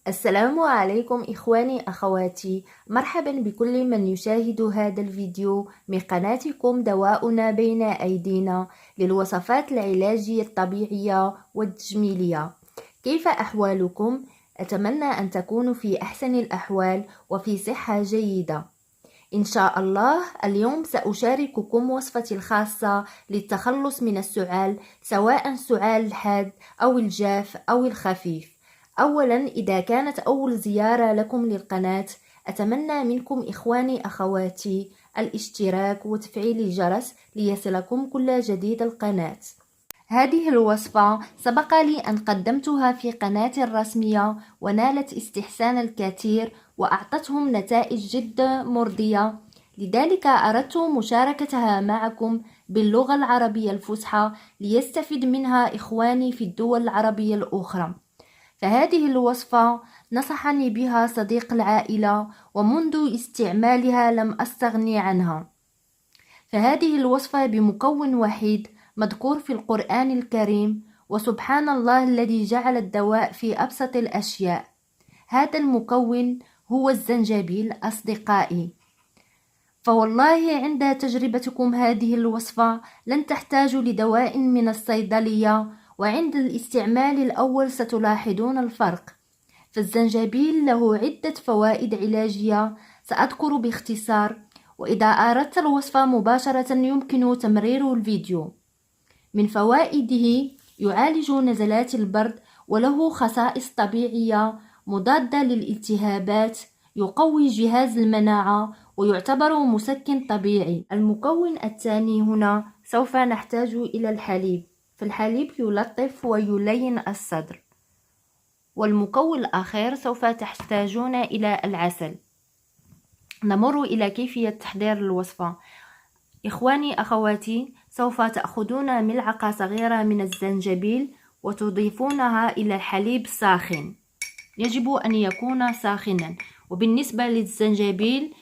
السلام عليكم إخواني أخواتي، مرحبا بكل من يشاهد هذا الفيديو من قناتكم دواؤنا بين أيدينا للوصفات العلاجية الطبيعية والتجميلية. كيف أحوالكم؟ أتمنى أن تكونوا في أحسن الأحوال وفي صحة جيدة إن شاء الله. اليوم سأشارككم وصفتي الخاصة للتخلص من السعال، سواء السعال الحاد أو الجاف أو الخفيف. أولا، إذا كانت أول زيارة لكم للقناة، أتمنى منكم إخواني أخواتي الاشتراك وتفعيل الجرس ليصلكم كل جديد القناة. هذه الوصفة سبق لي أن قدمتها في قناتي الرسمية ونالت استحسان الكثير وأعطتهم نتائج جد مرضية، لذلك أردت مشاركتها معكم باللغة العربية الفصحى ليستفيد منها إخواني في الدول العربية الأخرى. فهذه الوصفة نصحني بها صديق العائلة ومنذ استعمالها لم أستغني عنها. فهذه الوصفة بمكون وحيد مذكور في القرآن الكريم، وسبحان الله الذي جعل الدواء في أبسط الأشياء. هذا المكون هو الزنجبيل أصدقائي. فوالله عند تجربتكم هذه الوصفة لن تحتاجوا لدواء من الصيدلية، وعند الاستعمال الأول ستلاحظون الفرق. فالزنجبيل له عدة فوائد علاجية سأذكر باختصار، وإذا أردت الوصفة مباشرة يمكن تمرير الفيديو. من فوائده: يعالج نزلات البرد، وله خصائص طبيعية مضادة للالتهابات، يقوي جهاز المناعة، ويعتبر مسكن طبيعي. المكون الثاني هنا سوف نحتاج إلى الحليب، فالحليب يلطف ويلين الصدر. والمكون الأخير سوف تحتاجون إلى العسل. نمر إلى كيفية تحضير الوصفة. إخواني أخواتي، سوف تأخذون ملعقة صغيرة من الزنجبيل وتضيفونها إلى الحليب ساخن، يجب أن يكون ساخنا. وبالنسبة للزنجبيل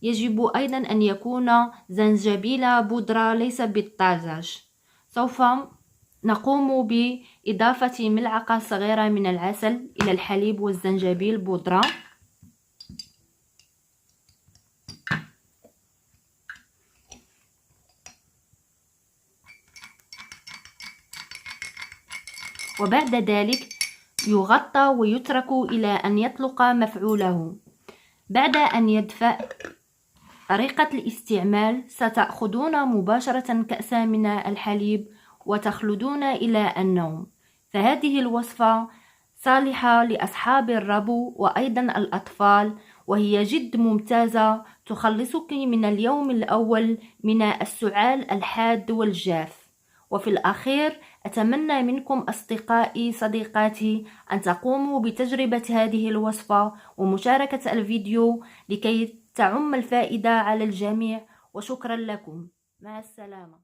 يجب أيضا أن يكون زنجبيل بودرة ليس بالطازج. سوف نقوم بإضافة ملعقة صغيرة من العسل إلى الحليب والزنجبيل بودرة، وبعد ذلك يغطى ويترك إلى أن يطلق مفعوله. بعد أن يدفأ، طريقة الاستعمال: ستأخذون مباشرة كأسا من الحليب وتخلدون إلى النوم. فهذه الوصفة صالحة لأصحاب الربو وأيضا الأطفال، وهي جد ممتازة تخلصك من اليوم الأول من السعال الحاد والجاف. وفي الأخير أتمنى منكم أصدقائي صديقاتي أن تقوموا بتجربة هذه الوصفة ومشاركة الفيديو لكي تعم الفائدة على الجميع، وشكرا لكم. مع السلامة.